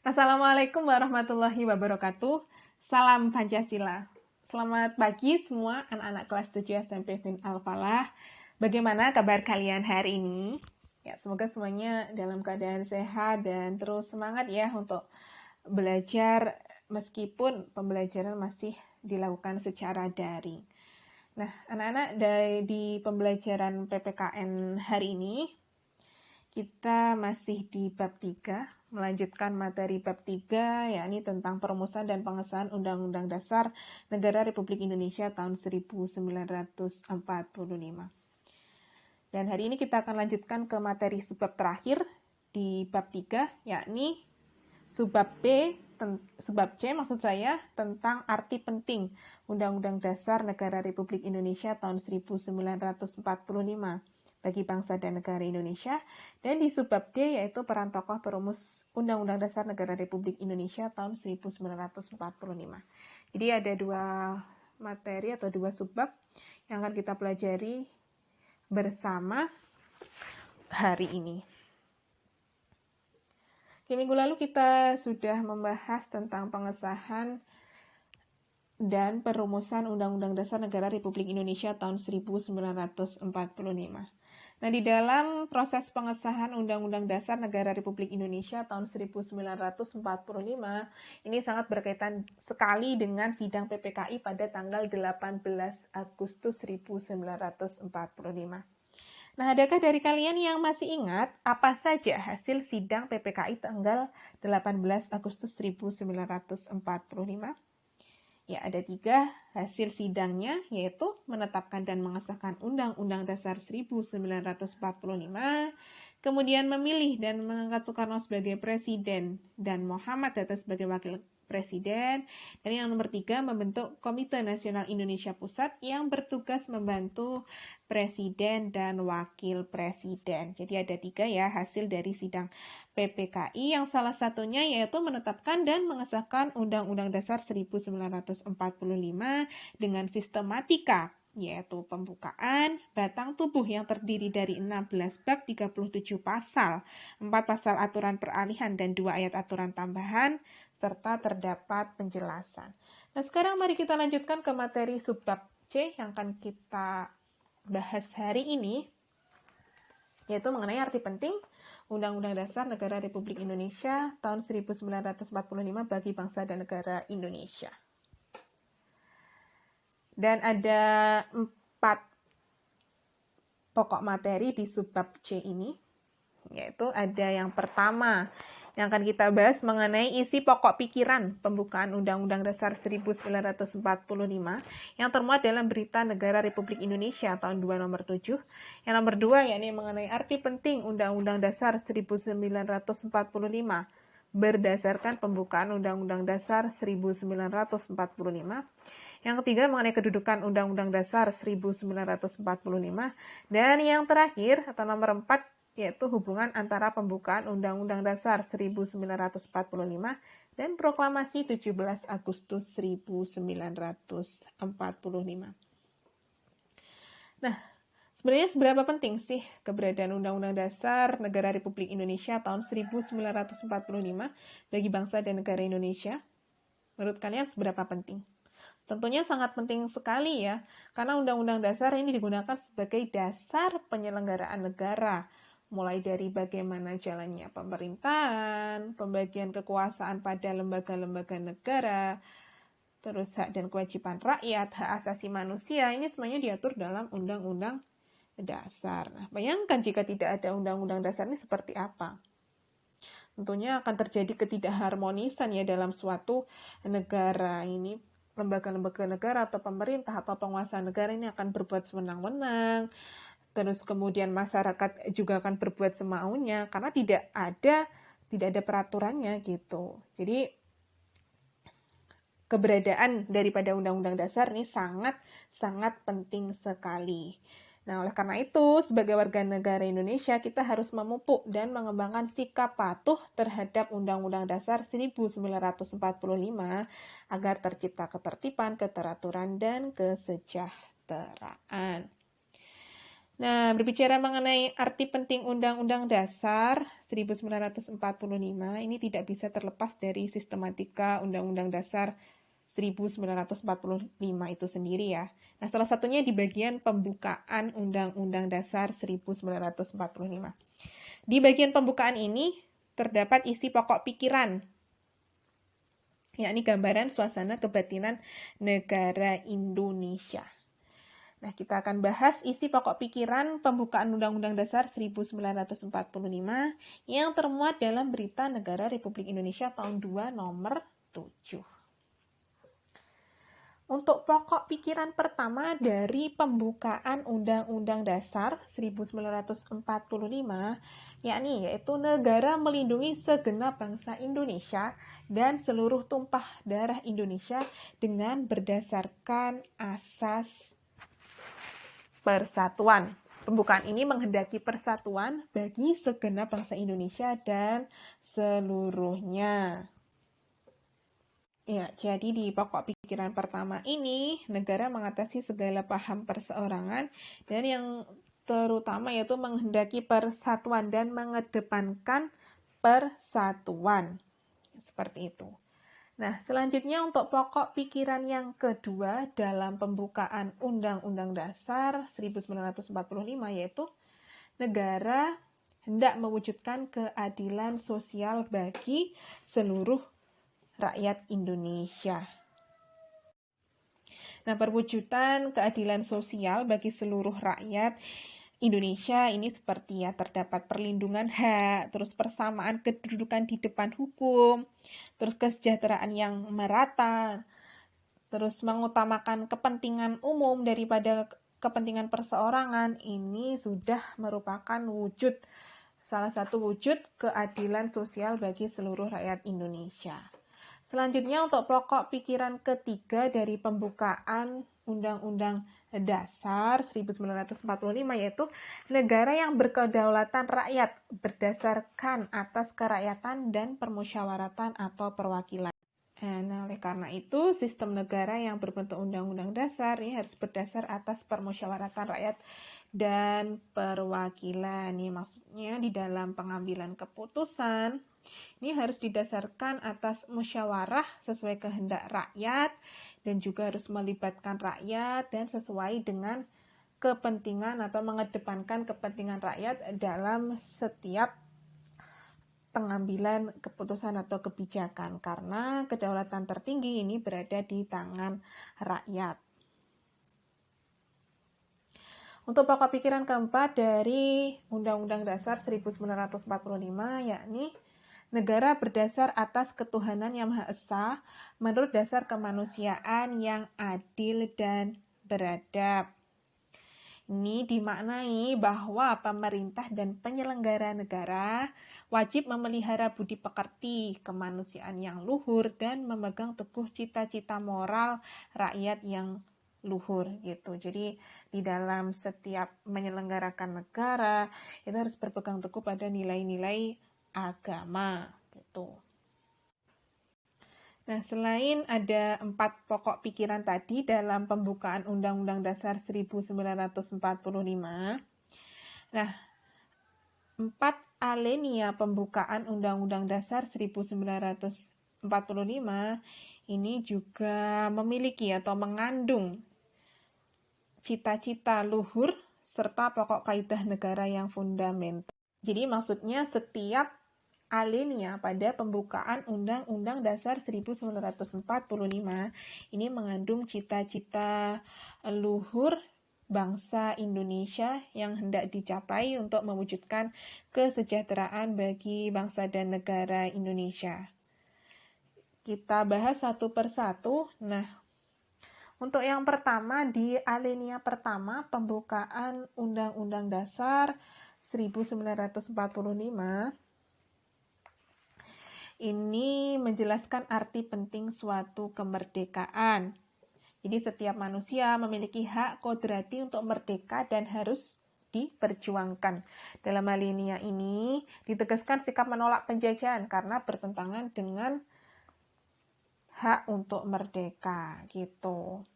Assalamualaikum warahmatullahi wabarakatuh. Salam Pancasila. Selamat pagi semua anak-anak kelas 7 SMP Fin Al-Falah. Bagaimana kabar kalian hari ini? Ya, semoga semuanya dalam keadaan sehat dan terus semangat ya untuk belajar meskipun pembelajaran masih dilakukan secara daring. Nah, anak-anak di pembelajaran PPKN hari ini kita masih di bab 3, melanjutkan materi bab 3, yakni tentang perumusan dan pengesahan Undang-Undang Dasar Negara Republik Indonesia tahun 1945. Dan hari ini kita akan lanjutkan ke materi subbab terakhir di bab 3, yakni subbab C maksud saya tentang arti penting Undang-Undang Dasar Negara Republik Indonesia tahun 1945 bagi bangsa dan negara Indonesia, dan di subbab D yaitu peran tokoh perumus Undang-Undang Dasar Negara Republik Indonesia tahun 1945. Jadi ada dua materi atau dua subbab yang akan kita pelajari bersama hari ini. Minggu lalu kita sudah membahas tentang pengesahan dan perumusan Undang-Undang Dasar Negara Republik Indonesia tahun 1945. Nah, di dalam proses pengesahan Undang-Undang Dasar Negara Republik Indonesia tahun 1945, ini sangat berkaitan sekali dengan sidang PPKI pada tanggal 18 Agustus 1945. Nah, adakah dari kalian yang masih ingat apa saja hasil sidang PPKI tanggal 18 Agustus 1945? Ya, ada 3 hasil sidangnya, yaitu menetapkan dan mengesahkan Undang-Undang Dasar 1945, kemudian memilih dan mengangkat Soekarno sebagai Presiden dan Muhammad Hatta sebagai Wakil Presiden, dan yang nomor 3, membentuk Komite Nasional Indonesia Pusat yang bertugas membantu Presiden dan Wakil Presiden. Jadi ada 3 ya hasil dari sidang PPKI, yang salah satunya yaitu menetapkan dan mengesahkan Undang-Undang Dasar 1945 dengan sistematika, yaitu pembukaan, batang tubuh yang terdiri dari 16 bab 37 pasal, 4 pasal aturan peralihan dan 2 ayat aturan tambahan, serta terdapat penjelasan. Nah, sekarang mari kita lanjutkan ke materi subbab C yang akan kita bahas hari ini, yaitu mengenai arti penting Undang-Undang Dasar Negara Republik Indonesia tahun 1945 bagi bangsa dan negara Indonesia. Dan ada 4 pokok materi di subbab C ini, yaitu ada yang pertama yang akan kita bahas mengenai isi pokok pikiran pembukaan Undang-Undang Dasar 1945 yang termuat dalam Berita Negara Republik Indonesia tahun 2 nomor 7. Yang nomor 2 yakni mengenai arti penting Undang-Undang Dasar 1945 berdasarkan pembukaan Undang-Undang Dasar 1945. Yang ketiga mengenai kedudukan Undang-Undang Dasar 1945. Dan yang terakhir atau nomor 4 yaitu hubungan antara pembukaan Undang-Undang Dasar 1945 dan Proklamasi 17 Agustus 1945. Nah, sebenarnya seberapa penting sih keberadaan Undang-Undang Dasar Negara Republik Indonesia tahun 1945 bagi bangsa dan negara Indonesia? Menurut kalian seberapa penting? Tentunya sangat penting sekali ya, karena Undang-Undang Dasar ini digunakan sebagai dasar penyelenggaraan negara, mulai dari bagaimana jalannya pemerintahan, pembagian kekuasaan pada lembaga-lembaga negara, terus hak dan kewajiban rakyat, hak asasi manusia, ini semuanya diatur dalam Undang-Undang Dasar. Nah, bayangkan jika tidak ada Undang-Undang Dasar ini seperti apa? Tentunya akan terjadi ketidakharmonisan ya dalam suatu negara ini. Lembaga-lembaga negara atau pemerintah atau penguasa negara ini akan berbuat sewenang-wenang, terus kemudian masyarakat juga akan berbuat semaunya karena tidak ada peraturannya gitu. Jadi keberadaan daripada Undang-Undang Dasar ini sangat penting sekali. Nah, oleh karena itu, sebagai warga negara Indonesia, kita harus memupuk dan mengembangkan sikap patuh terhadap Undang-Undang Dasar 1945 agar tercipta ketertiban, keteraturan, dan kesejahteraan. Nah, berbicara mengenai arti penting Undang-Undang Dasar 1945, ini tidak bisa terlepas dari sistematika Undang-Undang Dasar 1945 itu sendiri ya. Nah, salah satunya di bagian pembukaan Undang-Undang Dasar 1945. Di bagian pembukaan ini terdapat isi pokok pikiran, yakni gambaran suasana kebatinan negara Indonesia. Nah, kita akan bahas isi pokok pikiran pembukaan Undang-Undang Dasar 1945 yang termuat dalam Berita Negara Republik Indonesia tahun 2 nomor 7. Untuk pokok pikiran pertama dari pembukaan Undang-Undang Dasar 1945, yaitu negara melindungi segenap bangsa Indonesia dan seluruh tumpah darah Indonesia dengan berdasarkan asas persatuan. Pembukaan ini menghendaki persatuan bagi segenap bangsa Indonesia dan seluruhnya. Ya, jadi di pokok pikiran pertama ini, negara mengatasi segala paham perseorangan dan yang terutama yaitu menghendaki persatuan dan mengedepankan persatuan. Seperti itu. Nah, selanjutnya untuk pokok pikiran yang kedua dalam pembukaan Undang-Undang Dasar 1945 yaitu negara hendak mewujudkan keadilan sosial bagi seluruh rakyat Indonesia. Nah, perwujudan keadilan sosial bagi seluruh rakyat Indonesia ini seperti ya terdapat perlindungan hak, terus persamaan kedudukan di depan hukum, terus kesejahteraan yang merata, terus mengutamakan kepentingan umum daripada kepentingan perseorangan. Ini sudah merupakan salah satu wujud keadilan sosial bagi seluruh rakyat Indonesia. Selanjutnya untuk pokok pikiran ketiga dari pembukaan Undang-Undang Dasar 1945 yaitu negara yang berkedaulatan rakyat berdasarkan atas kerakyatan dan permusyawaratan atau perwakilan. Nah, oleh karena itu, sistem negara yang berbentuk undang-undang dasar ini harus berdasar atas permusyawaratan rakyat dan perwakilan. Ini maksudnya di dalam pengambilan keputusan, ini harus didasarkan atas musyawarah sesuai kehendak rakyat dan juga harus melibatkan rakyat dan sesuai dengan kepentingan atau mengedepankan kepentingan rakyat dalam setiap pengambilan keputusan atau kebijakan, karena kedaulatan tertinggi ini berada di tangan rakyat. Untuk pokok pikiran keempat dari Undang-Undang Dasar 1945 yakni negara berdasar atas ketuhanan yang Maha Esa menurut dasar kemanusiaan yang adil dan beradab. Ini dimaknai bahwa pemerintah dan penyelenggara negara wajib memelihara budi pekerti, kemanusiaan yang luhur, dan memegang teguh cita-cita moral rakyat yang luhur gitu. Jadi di dalam setiap menyelenggarakan negara itu harus berpegang teguh pada nilai-nilai agama gitu. Nah, selain ada 4 pokok pikiran tadi dalam pembukaan Undang-Undang Dasar 1945, nah, 4 alinea pembukaan Undang-Undang Dasar 1945 ini juga memiliki atau mengandung cita-cita luhur serta pokok kaidah negara yang fundamental. Jadi maksudnya setiap alinea pada pembukaan Undang-Undang Dasar 1945 ini mengandung cita-cita luhur bangsa Indonesia yang hendak dicapai untuk mewujudkan kesejahteraan bagi bangsa dan negara Indonesia. Kita bahas satu persatu. Nah, untuk yang pertama di alinea pertama pembukaan Undang-Undang Dasar 1945 ini menjelaskan arti penting suatu kemerdekaan. Jadi setiap manusia memiliki hak kodrati untuk merdeka dan harus diperjuangkan. Dalam alinea ini ditegaskan sikap menolak penjajahan karena bertentangan dengan hak untuk merdeka gitu.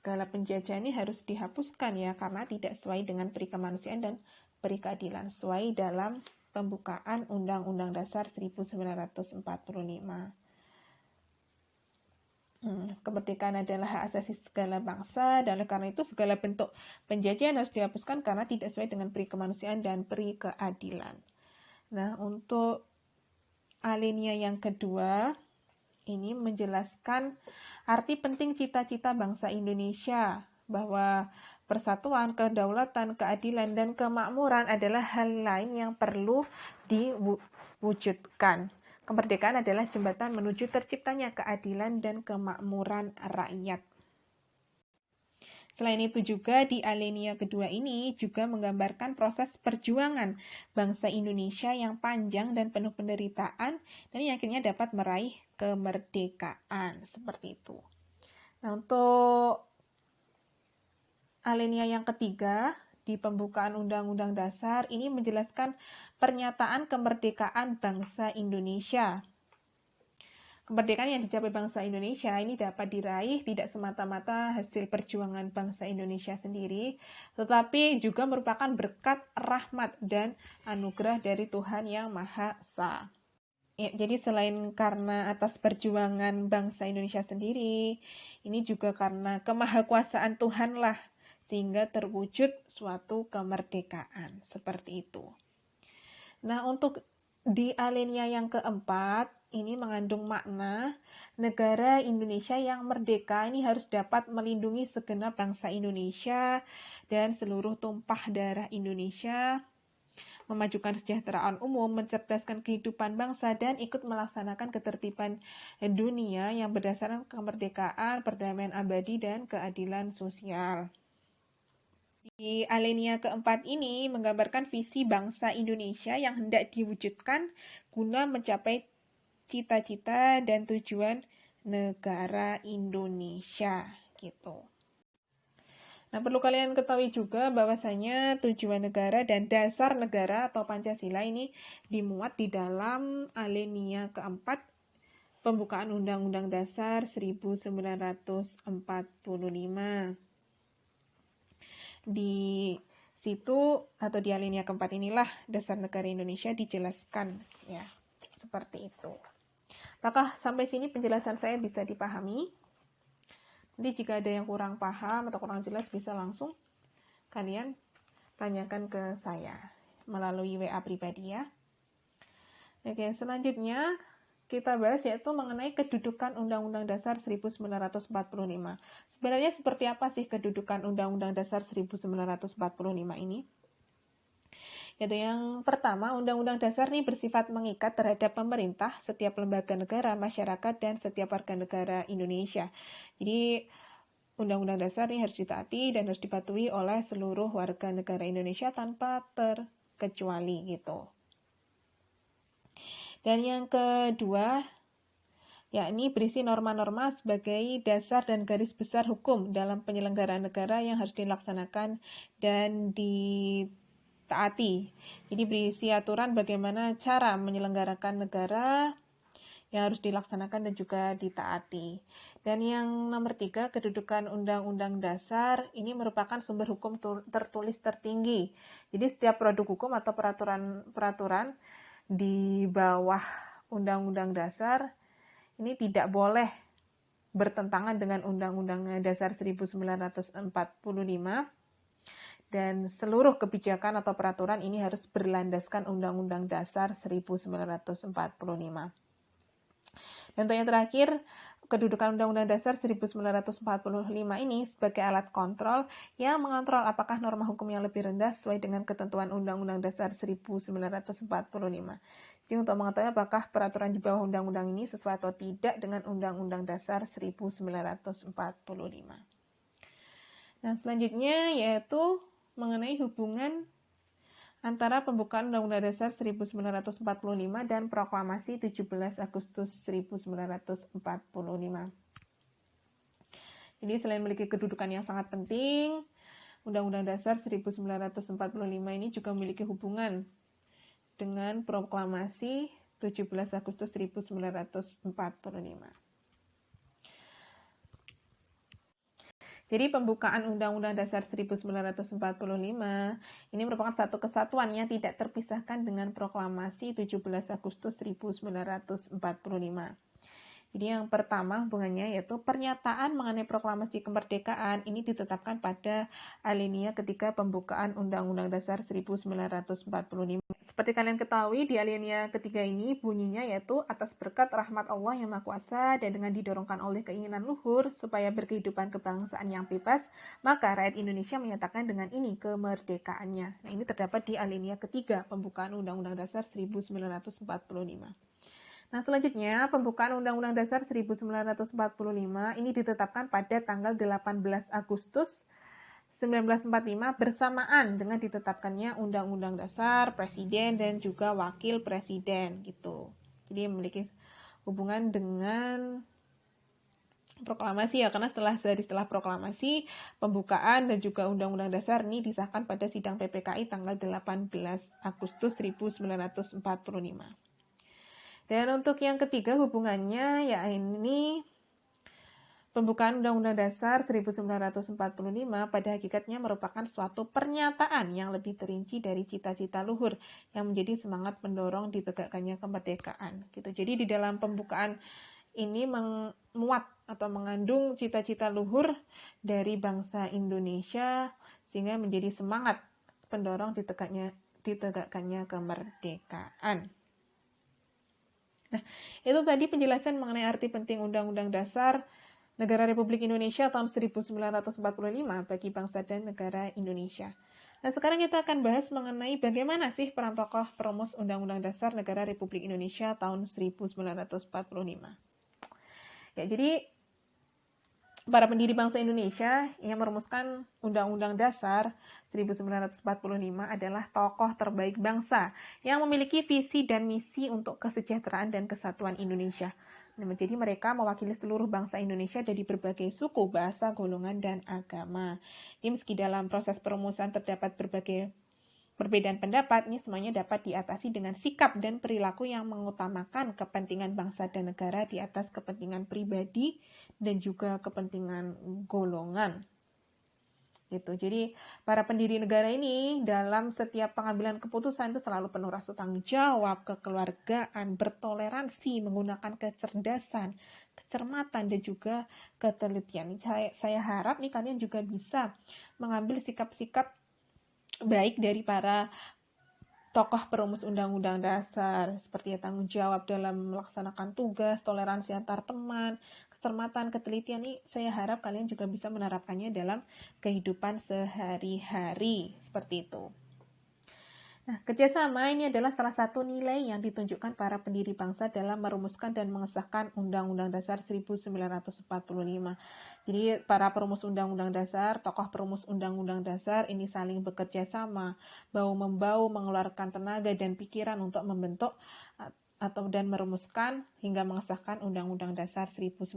segala penjajahan ini harus dihapuskan ya, karena tidak sesuai dengan peri kemanusiaan dan peri keadilan, sesuai dalam pembukaan Undang-Undang Dasar 1945. Kemerdekaan adalah hak asasi segala bangsa, dan oleh karena itu segala bentuk penjajahan harus dihapuskan karena tidak sesuai dengan peri kemanusiaan dan peri keadilan. Nah, untuk alinea yang kedua, ini menjelaskan arti penting cita-cita bangsa Indonesia, bahwa persatuan, kedaulatan, keadilan, dan kemakmuran adalah hal lain yang perlu diwujudkan. Kemerdekaan adalah jembatan menuju terciptanya keadilan dan kemakmuran rakyat. Selain itu juga di alinea kedua ini juga menggambarkan proses perjuangan bangsa Indonesia yang panjang dan penuh penderitaan dan yang akhirnya dapat meraih kemerdekaan. Seperti itu. Nah, untuk alinea yang ketiga di pembukaan Undang-Undang Dasar ini menjelaskan pernyataan kemerdekaan bangsa Indonesia. Kemerdekaan yang dicapai bangsa Indonesia ini dapat diraih tidak semata-mata hasil perjuangan bangsa Indonesia sendiri, tetapi juga merupakan berkat rahmat dan anugerah dari Tuhan Yang Maha Esa. Ya, jadi selain karena atas perjuangan bangsa Indonesia sendiri, ini juga karena kemahakuasaan Tuhan lah, sehingga terwujud suatu kemerdekaan. Seperti itu. Nah, untuk di alinea yang keempat, ini mengandung makna negara Indonesia yang merdeka ini harus dapat melindungi segenap bangsa Indonesia dan seluruh tumpah darah Indonesia, memajukan kesejahteraan umum, mencerdaskan kehidupan bangsa, dan ikut melaksanakan ketertiban dunia yang berdasarkan kemerdekaan, perdamaian abadi, dan keadilan sosial. Di alinea keempat ini menggambarkan visi bangsa Indonesia yang hendak diwujudkan guna mencapai cita-cita dan tujuan negara Indonesia gitu. Nah, perlu kalian ketahui juga bahwasanya tujuan negara dan dasar negara atau Pancasila ini dimuat di dalam alinea keempat pembukaan Undang-Undang Dasar 1945. Di situ atau di alinea keempat inilah dasar negara Indonesia dijelaskan ya, seperti itu. Apakah sampai sini penjelasan saya bisa dipahami? Nanti jika ada yang kurang paham atau kurang jelas bisa langsung kalian tanyakan ke saya melalui WA pribadi ya. Oke, selanjutnya kita bahas yaitu mengenai kedudukan Undang-Undang Dasar 1945. Sebenarnya seperti apa sih kedudukan Undang-Undang Dasar 1945 ini? Yaitu yang pertama, Undang-Undang Dasar ini bersifat mengikat terhadap pemerintah, setiap lembaga negara, masyarakat, dan setiap warga negara Indonesia. Jadi, Undang-Undang Dasar ini harus ditaati dan harus dipatuhi oleh seluruh warga negara Indonesia tanpa terkecuali gitu. Dan yang kedua, yakni berisi norma-norma sebagai dasar dan garis besar hukum dalam penyelenggaraan negara yang harus dilaksanakan dan ditaati. Jadi berisi aturan bagaimana cara menyelenggarakan negara yang harus dilaksanakan dan juga ditaati. Dan yang nomor 3, kedudukan Undang-Undang Dasar ini merupakan sumber hukum tertulis tertinggi. Jadi setiap produk hukum atau peraturan di bawah Undang-Undang Dasar ini tidak boleh bertentangan dengan Undang-Undang Dasar 1945 dan seluruh kebijakan atau peraturan ini harus berlandaskan Undang-Undang Dasar 1945. Dan untuk yang terakhir, kedudukan Undang-Undang Dasar 1945 ini sebagai alat kontrol yang mengontrol apakah norma hukum yang lebih rendah sesuai dengan ketentuan Undang-Undang Dasar 1945. Jadi untuk mengetahui apakah peraturan di bawah undang-undang ini sesuai atau tidak dengan Undang-Undang Dasar 1945. Nah, selanjutnya yaitu mengenai hubungan antara pembukaan Undang-Undang Dasar 1945 dan Proklamasi 17 Agustus 1945. Jadi selain memiliki kedudukan yang sangat penting, Undang-Undang Dasar 1945 ini juga memiliki hubungan dengan Proklamasi 17 Agustus 1945. Jadi pembukaan Undang-Undang Dasar 1945 ini merupakan satu kesatuan yang tidak terpisahkan dengan Proklamasi 17 Agustus 1945. Jadi yang pertama hubungannya yaitu pernyataan mengenai proklamasi kemerdekaan ini ditetapkan pada alinea ketiga pembukaan Undang-Undang Dasar 1945. Seperti kalian ketahui, di alinea ketiga ini bunyinya yaitu atas berkat rahmat Allah yang Maha Kuasa dan dengan didorongkan oleh keinginan luhur supaya berkehidupan kebangsaan yang bebas, maka rakyat Indonesia menyatakan dengan ini kemerdekaannya. Nah, ini terdapat di alinea ketiga pembukaan Undang-Undang Dasar 1945. Nah, selanjutnya, pembukaan Undang-Undang Dasar 1945 ini ditetapkan pada tanggal 18 Agustus 1945 bersamaan dengan ditetapkannya Undang-Undang Dasar, Presiden, dan juga Wakil Presiden, gitu. Jadi memiliki hubungan dengan proklamasi ya, karena setelah proklamasi, pembukaan dan juga Undang-Undang Dasar ini disahkan pada sidang PPKI tanggal 18 Agustus 1945. Dan untuk yang ketiga hubungannya ya ini pembukaan Undang-Undang Dasar 1945 pada hakikatnya merupakan suatu pernyataan yang lebih terinci dari cita-cita luhur yang menjadi semangat mendorong ditegakkannya kemerdekaan. Gitu. Jadi di dalam pembukaan ini memuat atau mengandung cita-cita luhur dari bangsa Indonesia sehingga menjadi semangat pendorong ditegakkannya kemerdekaan. Nah, itu tadi penjelasan mengenai arti penting Undang-Undang Dasar Negara Republik Indonesia tahun 1945 bagi bangsa dan negara Indonesia. Nah, sekarang kita akan bahas mengenai bagaimana sih peran tokoh perumus Undang-Undang Dasar Negara Republik Indonesia tahun 1945. Ya, jadi para pendiri bangsa Indonesia yang merumuskan Undang-Undang Dasar 1945 adalah tokoh terbaik bangsa yang memiliki visi dan misi untuk kesejahteraan dan kesatuan Indonesia. Jadi mereka mewakili seluruh bangsa Indonesia dari berbagai suku, bahasa, golongan, dan agama. Jadi meski dalam proses perumusan terdapat berbagai perbedaan pendapat, ini semuanya dapat diatasi dengan sikap dan perilaku yang mengutamakan kepentingan bangsa dan negara di atas kepentingan pribadi dan juga kepentingan golongan. Gitu. Jadi para pendiri negara ini dalam setiap pengambilan keputusan itu selalu penuh rasa tanggung jawab, kekeluargaan, bertoleransi, menggunakan kecerdasan, kecermatan, dan juga ketelitian. Saya harap nih kalian juga bisa mengambil sikap-sikap baik dari para tokoh perumus Undang-Undang Dasar, seperti tanggung jawab dalam melaksanakan tugas, toleransi antar teman, kecermatan, ketelitian ini saya harap kalian juga bisa menerapkannya dalam kehidupan sehari-hari, seperti itu. Nah, kerjasama ini adalah salah satu nilai yang ditunjukkan para pendiri bangsa dalam merumuskan dan mengesahkan Undang-Undang Dasar 1945. Jadi, para perumus Undang-Undang Dasar, tokoh perumus Undang-Undang Dasar ini saling bekerja sama, bahu-membahu mengeluarkan tenaga dan pikiran untuk membentuk dan merumuskan hingga mengesahkan Undang-Undang Dasar 1945.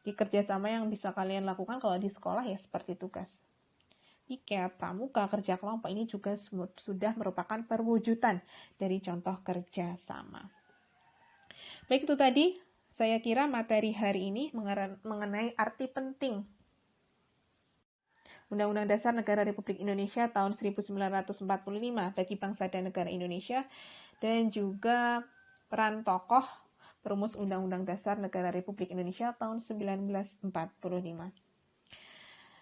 Di kerjasama yang bisa kalian lakukan kalau di sekolah ya seperti tugas piket, pramuka, kerja kelompok ini juga sudah merupakan perwujudan dari contoh kerjasama. Baik, itu tadi saya kira materi hari ini mengenai arti penting Undang-Undang Dasar Negara Republik Indonesia tahun 1945 bagi bangsa dan negara Indonesia dan juga peran tokoh perumus Undang-Undang Dasar Negara Republik Indonesia tahun 1945.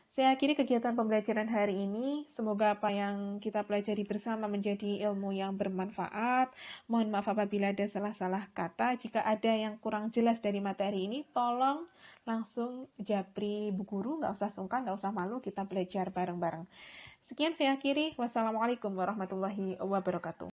Saya akhiri kegiatan pembelajaran hari ini. Semoga apa yang kita pelajari bersama menjadi ilmu yang bermanfaat. Mohon maaf apabila ada salah-salah kata. Jika ada yang kurang jelas dari materi ini, tolong langsung japri Bu Guru. Nggak usah sungkan, nggak usah malu, kita belajar bareng-bareng. Sekian saya akhiri. Wassalamualaikum warahmatullahi wabarakatuh.